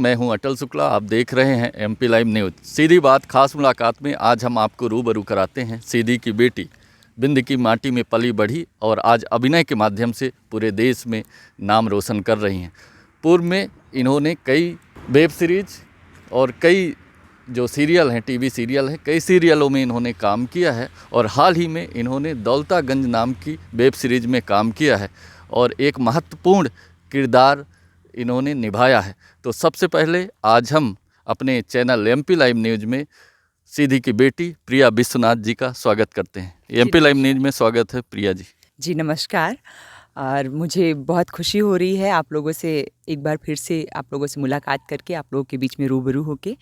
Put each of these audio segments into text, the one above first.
मैं हूं अटल शुक्ला। आप देख रहे हैं एमपी लाइव न्यूज़। सीधी बात खास मुलाकात में आज हम आपको रूबरू कराते हैं सीधी की बेटी, बिंद की माटी में पली बढ़ी और आज अभिनय के माध्यम से पूरे देश में नाम रोशन कर रही हैं। पूर्व में इन्होंने कई वेब सीरीज और कई जो सीरियल हैं, टीवी सीरियल हैं, कई सीरियलों में इन्होंने काम किया है और हाल ही में इन्होंने दौलतागंज नाम की वेब सीरीज में काम किया है और एक महत्वपूर्ण किरदार इन्होंने निभाया है। तो सबसे पहले आज हम अपने चैनल एमपी लाइव न्यूज़ में सीधी की बेटी प्रिया विश्वनाथ जी का स्वागत करते हैं। एमपी लाइव न्यूज़ में स्वागत है प्रिया जी। जी नमस्कार। और मुझे बहुत खुशी हो रही है आप लोगों से एक बार फिर से आप लोगों से मुलाकात करके, आप लोगों के बीच में रूबरू होके।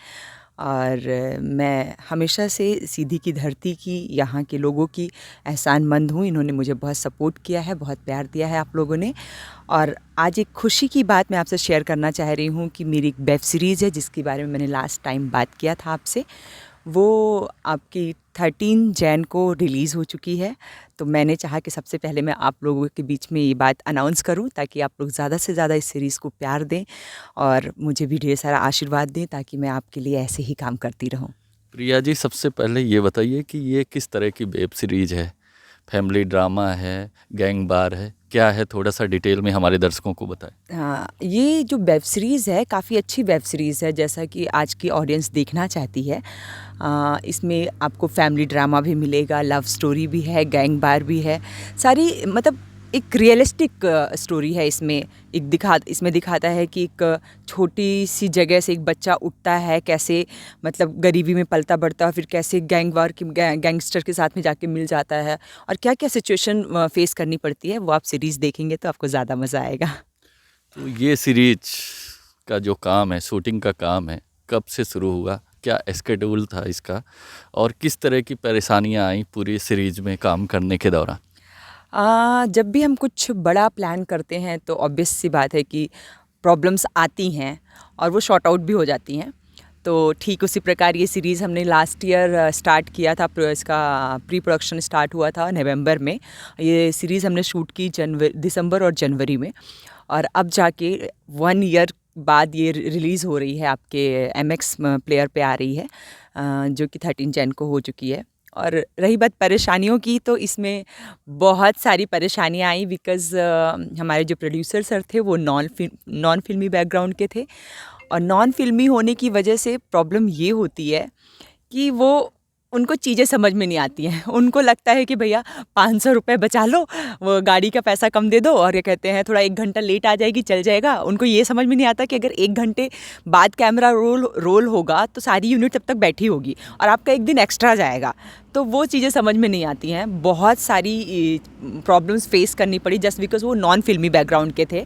और मैं हमेशा से सीधी की धरती की, यहाँ के लोगों की एहसानमंद हूँ। इन्होंने मुझे बहुत सपोर्ट किया है, बहुत प्यार दिया है आप लोगों ने। और आज एक खुशी की बात मैं आपसे शेयर करना चाह रही हूँ कि मेरी एक वेब सीरीज़ है जिसके बारे में मैंने लास्ट टाइम बात किया था आपसे, वो आपकी 13 जैन को रिलीज़ हो चुकी है। तो मैंने चाहा कि सबसे पहले मैं आप लोगों के बीच में ये बात अनाउंस करूं ताकि आप लोग ज़्यादा से ज़्यादा इस सीरीज़ को प्यार दें और मुझे भी ढेर सारा आशीर्वाद दें ताकि मैं आपके लिए ऐसे ही काम करती रहूं। प्रिया जी, सबसे पहले ये बताइए कि ये किस तरह की वेब सीरीज है? फैमिली ड्रामा है, गैंग बार है, क्या है? थोड़ा सा डिटेल में हमारे दर्शकों को बताएं। हाँ, ये जो वेब सीरीज़ है काफ़ी अच्छी वेब सीरीज़ है, जैसा कि आज की ऑडियंस देखना चाहती है। इसमें आपको फैमिली ड्रामा भी मिलेगा, लव स्टोरी भी है, गैंग बार भी है, सारी मतलब एक रियलिस्टिक स्टोरी है। इसमें दिखाता है कि एक छोटी सी जगह से एक बच्चा उठता है, कैसे मतलब गरीबी में पलता बढ़ता है, फिर कैसे गैंगस्टर के साथ में जाके मिल जाता है और क्या क्या सिचुएशन फेस करनी पड़ती है। वो आप सीरीज़ देखेंगे तो आपको ज़्यादा मज़ा आएगा। तो ये सीरीज का जो काम है, शूटिंग का काम है, कब से शुरू हुआ, क्या स्केड्यूल था इसका और किस तरह की परेशानियां आई पूरी सीरीज में काम करने के दौरान? जब भी हम कुछ बड़ा प्लान करते हैं तो ऑब्वियस सी बात है कि प्रॉब्लम्स आती हैं और वो शॉर्ट आउट भी हो जाती हैं। तो ठीक उसी प्रकार ये सीरीज़ हमने लास्ट ईयर स्टार्ट किया था। इसका प्री प्रोडक्शन स्टार्ट हुआ था नवंबर में। ये सीरीज़ हमने शूट की दिसंबर और जनवरी में, और अब जाके 1 ईयर बाद ये रिलीज़ हो रही है, आपके MX प्लेयर पे आ रही है, जो कि 13 जैन को हो चुकी है। और रही बात परेशानियों की, तो इसमें बहुत सारी परेशानियां आई बिकॉज़ हमारे जो प्रोड्यूसर सर थे वो नॉन फिल्मी बैकग्राउंड के थे। और नॉन फिल्मी होने की वजह से प्रॉब्लम ये होती है कि उनको चीज़ें समझ में नहीं आती हैं। उनको लगता है कि भैया 500 रुपये बचा लो, वो गाड़ी का पैसा कम दे दो, और ये कहते हैं थोड़ा 1 घंटा लेट आ जाएगी चल जाएगा। उनको ये समझ में नहीं आता कि अगर 1 घंटे बाद कैमरा रोल होगा तो सारी यूनिट तब तक बैठी होगी और आपका 1 दिन एक्स्ट्रा जाएगा। तो वो चीज़ें समझ में नहीं आती हैं। बहुत सारी प्रॉब्लम्स फेस करनी पड़ी जस्ट बिकॉज़ वो नॉन फिल्मी बैकग्राउंड के थे।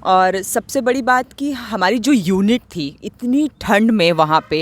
और सबसे बड़ी बात कि हमारी जो यूनिट थी, इतनी ठंड में वहाँ पे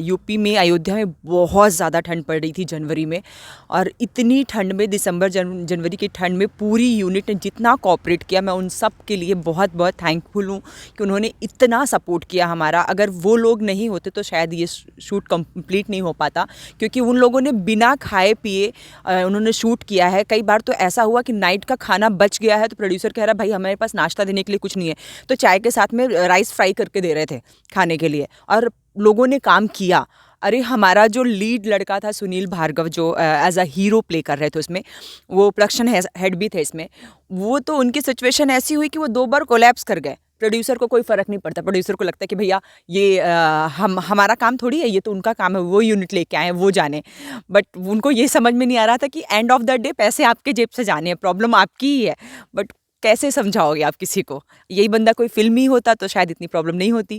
यूपी में अयोध्या में बहुत ज़्यादा ठंड पड़ रही थी जनवरी में, और इतनी ठंड में दिसंबर जनवरी की ठंड में पूरी यूनिट ने जितना कोऑपरेट किया, मैं उन सब के लिए बहुत बहुत थैंकफुल हूँ कि उन्होंने इतना सपोर्ट किया हमारा। अगर वो लोग नहीं होते तो शायद ये शूट कंप्लीट नहीं हो पाता, क्योंकि उन लोगों ने बिना खाए पिए उन्होंने शूट किया है। कई बार तो ऐसा हुआ कि नाइट का खाना बच गया है तो प्रोड्यूसर कह रहा भाई हमारे पास नाश्ता देने के लिए कुछ नहीं है, तो चाय के साथ में राइस फ्राई करके दे रहे थे खाने के लिए, और लोगों ने काम किया। अरे हमारा जो लीड लड़का था सुनील भार्गव, जो एज अ हीरो प्ले कर रहे थे उसमें, वो प्रोडक्शन हेड भी थे इसमें, वो तो उनकी सिचुएशन ऐसी हुई कि वो 2 बार कोलैप्स कर गए। प्रोड्यूसर को कोई फ़र्क नहीं पड़ता, प्रोड्यूसर को लगता है कि भैया ये हमारा काम थोड़ी है, ये तो उनका काम है, वो यूनिट लेके आए हैं, वो जाने। बट उनको ये समझ में नहीं आ रहा था कि एंड ऑफ द डे पैसे आपके जेब से जाने हैं, प्रॉब्लम आपकी ही है। बट कैसे समझाओगे आप किसी को? यही बंदा कोई फिल्मी होता तो शायद इतनी प्रॉब्लम नहीं होती।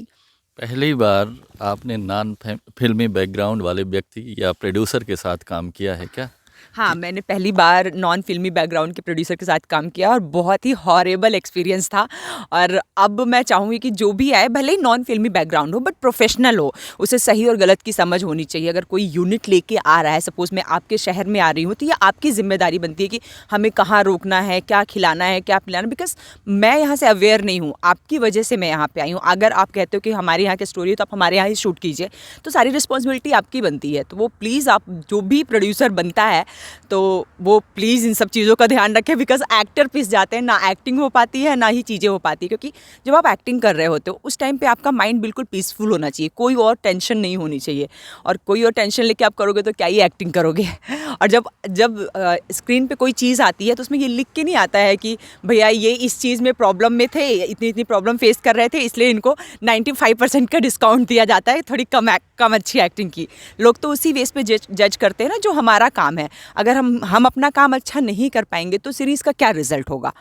पहली बार आपने नॉन फिल्मी बैकग्राउंड वाले व्यक्ति या प्रोड्यूसर के साथ काम किया है क्या? हाँ, मैंने पहली बार नॉन फिल्मी बैकग्राउंड के प्रोड्यूसर के साथ काम किया और बहुत ही हॉरेबल एक्सपीरियंस था। और अब मैं चाहूँगी कि जो भी आए, भले ही नॉन फिल्मी बैकग्राउंड हो बट प्रोफेशनल हो, उसे सही और गलत की समझ होनी चाहिए। अगर कोई यूनिट लेके आ रहा है, सपोज़ मैं आपके शहर में आ रही हूँ, तो ये आपकी जिम्मेदारी बनती है कि हमें कहाँ रोकना है, क्या खिलाना है, क्या पिलाना, बिकॉज मैं यहाँ से अवेयर नहीं हूँ, आपकी वजह से मैं यहाँ पर आई हूँ। अगर आप कहते हो कि हमारे यहाँ की स्टोरी है तो आप हमारे यहाँ ही शूट कीजिए, तो सारी रिस्पॉन्सिबिलिटी आपकी बनती है। तो वो प्लीज़, आप जो भी प्रोड्यूसर बनता है तो वो प्लीज़ इन सब चीज़ों का ध्यान रखें, बिकॉज एक्टर पिस जाते हैं, ना एक्टिंग हो पाती है ना ही चीज़ें हो पाती है, क्योंकि जब आप एक्टिंग कर रहे होते हो उस टाइम पे आपका माइंड बिल्कुल पीसफुल होना चाहिए, कोई और टेंशन नहीं होनी चाहिए। और कोई और टेंशन लेके आप करोगे तो क्या ही एक्टिंग करोगे। और जब जब स्क्रीन पे कोई चीज़ आती है तो उसमें ये लिख के नहीं आता है कि भैया ये इस चीज़ में प्रॉब्लम में थे, इतनी इतनी प्रॉब्लम फेस कर रहे थे, इसलिए इनको 95% का डिस्काउंट दिया जाता है, थोड़ी कम अच्छी एक्टिंग की। लोग तो उसी बेस पे जज करते हैं ना, जो हमारा काम है। अगर हम अपना काम अच्छा नहीं कर पाएंगे तो सीरीज़ का क्या रिजल्ट होगा।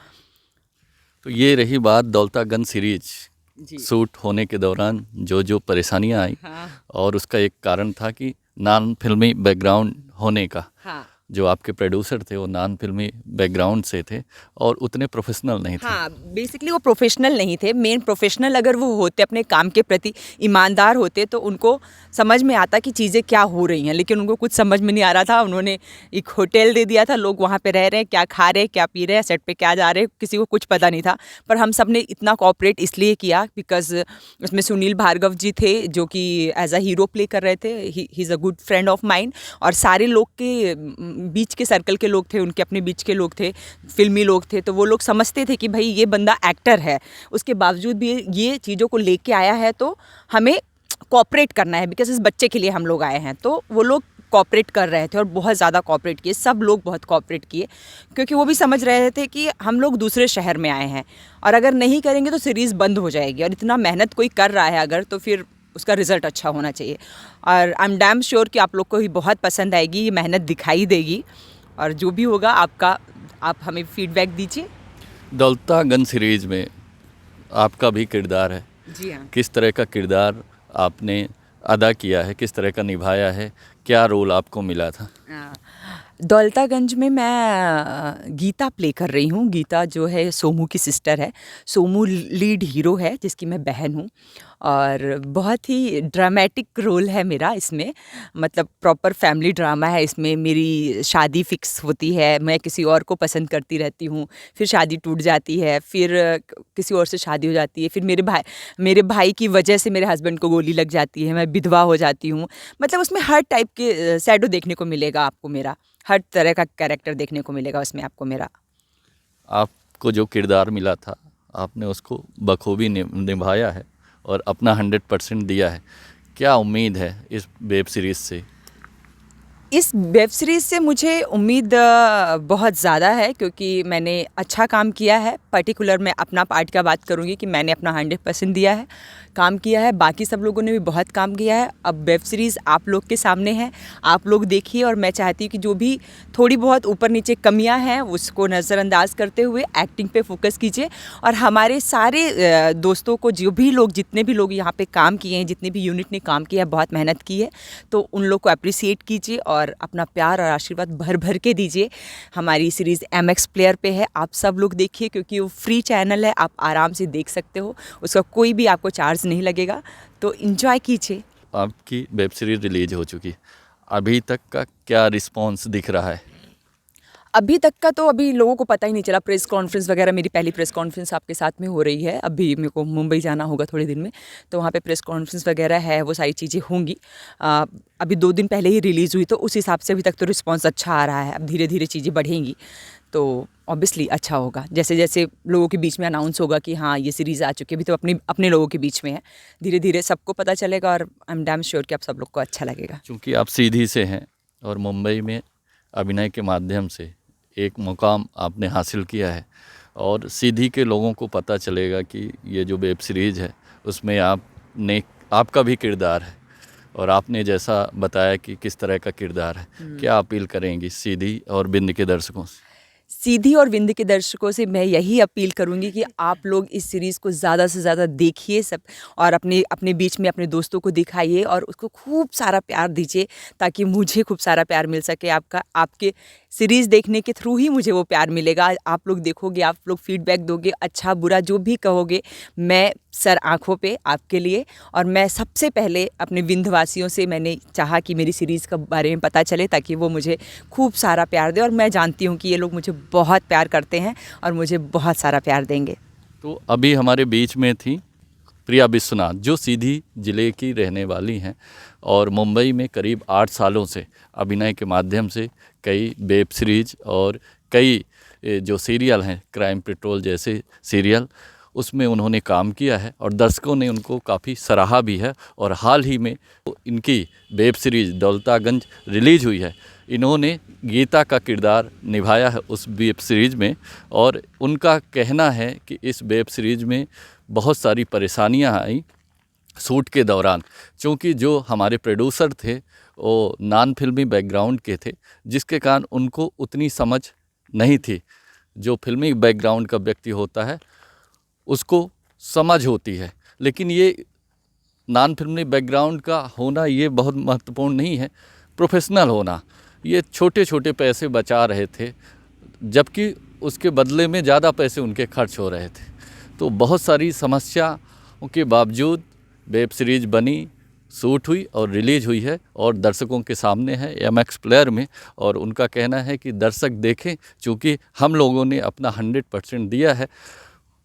तो ये रही बात दौलतागंज सीरीज जी। शूट होने के दौरान जो परेशानियां आई, हाँ। और उसका एक कारण था कि नॉन फिल्मी बैकग्राउंड होने का। हाँ। जो आपके प्रोड्यूसर थे वो नॉन फिल्मी बैकग्राउंड से थे और उतने प्रोफेशनल नहीं थे। हाँ, बेसिकली वो प्रोफेशनल नहीं थे। मेन प्रोफेशनल अगर वो होते, अपने काम के प्रति ईमानदार होते, तो उनको समझ में आता कि चीज़ें क्या हो रही हैं, लेकिन उनको कुछ समझ में नहीं आ रहा था। उन्होंने एक होटल दे दिया था, लोग वहाँ पे रह रहे हैं, क्या खा रहे हैं, क्या पी रहे हैं, सेट पे क्या जा रहे हैं, किसी को कुछ पता नहीं था। पर हम सब ने इतना कोऑपरेट इसलिए किया बिकॉज उसमें सुनील भार्गव जी थे, जो कि एज अ हीरो प्ले कर रहे थे। He is a good friend of mine. और सारे लोग के बीच के सर्कल के लोग थे, उनके अपने बीच के लोग थे, फिल्मी लोग थे, तो वो लोग समझते थे कि भाई ये बंदा एक्टर है, उसके बावजूद भी ये चीज़ों को लेके आया है, तो हमें कोऑपरेट करना है, बिकॉज इस बच्चे के लिए हम लोग आए हैं। तो वो लोग कोऑपरेट कर रहे थे और बहुत ज़्यादा कोऑपरेट किए, सब लोग बहुत कोऑपरेट किए, क्योंकि वो भी समझ रहे थे कि हम लोग दूसरे शहर में आए हैं और अगर नहीं करेंगे तो सीरीज़ बंद हो जाएगी, और इतना मेहनत कोई कर रहा है अगर, तो फिर उसका रिज़ल्ट अच्छा होना चाहिए। और आई एम डैम श्योर कि आप लोग को भी बहुत पसंद आएगी, ये मेहनत दिखाई देगी, और जो भी होगा आपका, आप हमें फीडबैक दीजिए। दौलतागंज सीरीज में आपका भी किरदार है। जी हाँ। किस तरह का किरदार आपने अदा किया है, किस तरह का निभाया है, क्या रोल आपको मिला था? दौलतागंज में मैं गीता प्ले कर रही हूँ। गीता जो है सोमू की सिस्टर है। सोमू लीड हीरो है, जिसकी मैं बहन हूँ, और बहुत ही ड्रामेटिक रोल है मेरा इसमें। मतलब प्रॉपर फैमिली ड्रामा है इसमें। मेरी शादी फिक्स होती है, मैं किसी और को पसंद करती रहती हूँ, फिर शादी टूट जाती है, फिर किसी और से शादी हो जाती है, फिर मेरे भाई की वजह से मेरे हस्बैंड को गोली लग जाती है, मैं विधवा हो जाती हूँ। मतलब उसमें हर टाइप के शैडो देखने को मिलेगा आपको मेरा, हर तरह का कैरेक्टर देखने को मिलेगा उसमें आपको मेरा। आपको जो किरदार मिला था आपने उसको बखूबी निभाया है और अपना 100% दिया है। क्या उम्मीद है इस वेब सीरीज़ से? इस वेब सीरीज़ से मुझे उम्मीद बहुत ज़्यादा है, क्योंकि मैंने अच्छा काम किया है। पर्टिकुलर मैं अपना पार्ट का बात करूँगी कि मैंने अपना 100% दिया है, काम किया है। बाकी सब लोगों ने भी बहुत काम किया है। अब वेब सीरीज़ आप लोग के सामने है, आप लोग देखिए, और मैं चाहती हूँ कि जो भी थोड़ी बहुत ऊपर नीचे कमियाँ हैं उसको नज़रअंदाज करते हुए एक्टिंग पे फोकस कीजिए। और हमारे सारे दोस्तों को, जो भी लोग, जितने भी लोग यहाँ पे काम किए हैं, जितने भी यूनिट ने काम किया है, बहुत मेहनत की है, तो उन लोग को अप्रिसिएट कीजिए और अपना प्यार और आशीर्वाद भर भर के दीजिए। हमारी सीरीज़ MX प्लेयर पे है, आप सब लोग देखिए, क्योंकि वो फ्री चैनल है, आप आराम से देख सकते हो, उसका कोई भी आपको चार्ज नहीं लगेगा, तो इन्जॉय कीजिए। आपकी वेब सीरीज़ रिलीज हो चुकी है, अभी तक का क्या रिस्पॉन्स दिख रहा है? अभी तक का तो अभी लोगों को पता ही नहीं चला। प्रेस कॉन्फ्रेंस वगैरह, मेरी पहली प्रेस कॉन्फ्रेंस आपके साथ में हो रही है। अभी मेरे को मुंबई जाना होगा थोड़े दिन में, तो वहाँ पे प्रेस कॉन्फ्रेंस वगैरह है, वो सारी चीज़ें होंगी। अभी 2 दिन पहले ही रिलीज़ हुई, तो उस हिसाब से अभी तक तो रिस्पॉन्स अच्छा आ रहा है। अब धीरे धीरे चीज़ें बढ़ेंगी तो ऑब्वियसली अच्छा होगा। जैसे जैसे लोगों के बीच में अनाउंस होगा कि हाँ ये सीरीज़ आ चुकी है, अभी तो अपने लोगों के बीच में है, धीरे धीरे सबको पता चलेगा, और आई एम डैम श्योर कि आप सब लोग को अच्छा लगेगा। क्योंकि आप सीधी से हैं और मुंबई में अभिनय के माध्यम से एक मुकाम आपने हासिल किया है, और सीधी के लोगों को पता चलेगा कि ये जो वेब सीरीज़ है उसमें आपका भी किरदार है, और आपने जैसा बताया कि किस तरह का किरदार है। क्या अपील करेंगी सीधी और बिंद के दर्शकों से? सीधी और विंध्य के दर्शकों से मैं यही अपील करूंगी कि आप लोग इस सीरीज़ को ज़्यादा से ज़्यादा देखिए सब, और अपने बीच में अपने दोस्तों को दिखाइए और उसको खूब सारा प्यार दीजिए, ताकि मुझे खूब सारा प्यार मिल सके। आपके सीरीज़ देखने के थ्रू ही मुझे वो प्यार मिलेगा। आप लोग देखोगे, आप लोग फीडबैक दोगे, अच्छा बुरा जो भी कहोगे, मैं सर आँखों पे आपके लिए। और मैं सबसे पहले अपने विंध्यवासियों से मैंने चाहा कि मेरी सीरीज़ के बारे में पता चले, ताकि वो मुझे खूब सारा प्यार दे, और मैं जानती हूँ कि ये लोग मुझे बहुत प्यार करते हैं और मुझे बहुत सारा प्यार देंगे। तो अभी हमारे बीच में थी प्रिया विश्वनाथ, जो सीधी ज़िले की रहने वाली हैं और मुंबई में करीब 8 सालों से अभिनय के माध्यम से कई वेब सीरीज और कई जो सीरियल हैं, क्राइम पेट्रोल जैसे सीरियल, उसमें उन्होंने काम किया है और दर्शकों ने उनको काफ़ी सराहा भी है। और हाल ही में इनकी वेब सीरीज़ दौलतागंज रिलीज़ हुई है। इन्होंने गीता का किरदार निभाया है उस वेब सीरीज़ में, और उनका कहना है कि इस वेब सीरीज़ में बहुत सारी परेशानियां आई शूट के दौरान, क्योंकि जो हमारे प्रोड्यूसर थे वो नॉन फिल्मी बैकग्राउंड के थे, जिसके कारण उनको उतनी समझ नहीं थी। जो फिल्मी बैकग्राउंड का व्यक्ति होता है उसको समझ होती है, लेकिन ये नॉन फिल्मी बैकग्राउंड का होना ये बहुत महत्वपूर्ण नहीं है, प्रोफेशनल होना। ये छोटे छोटे पैसे बचा रहे थे, जबकि उसके बदले में ज़्यादा पैसे उनके खर्च हो रहे थे। तो बहुत सारी समस्याओं के बावजूद वेब सीरीज़ बनी, शूट हुई और रिलीज़ हुई है और दर्शकों के सामने है MX प्लेयर में। और उनका कहना है कि दर्शक देखें, क्योंकि हम लोगों ने अपना 100% दिया है।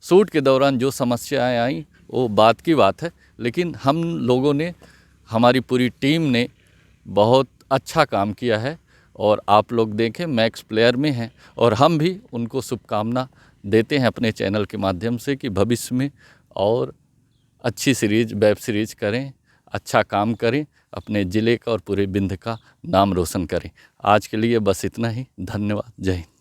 शूट के दौरान जो समस्याएं आई वो बात की बात है, लेकिन हम लोगों ने, हमारी पूरी टीम ने बहुत अच्छा काम किया है। और आप लोग देखें, मैक्स प्लेयर में हैं और हम भी उनको शुभकामना देते हैं अपने चैनल के माध्यम से कि भविष्य में और अच्छी सीरीज़, वेब सीरीज़ करें, अच्छा काम करें, अपने ज़िले का और पूरे बिंद का नाम रोशन करें। आज के लिए बस इतना ही। धन्यवाद। जय हिंद।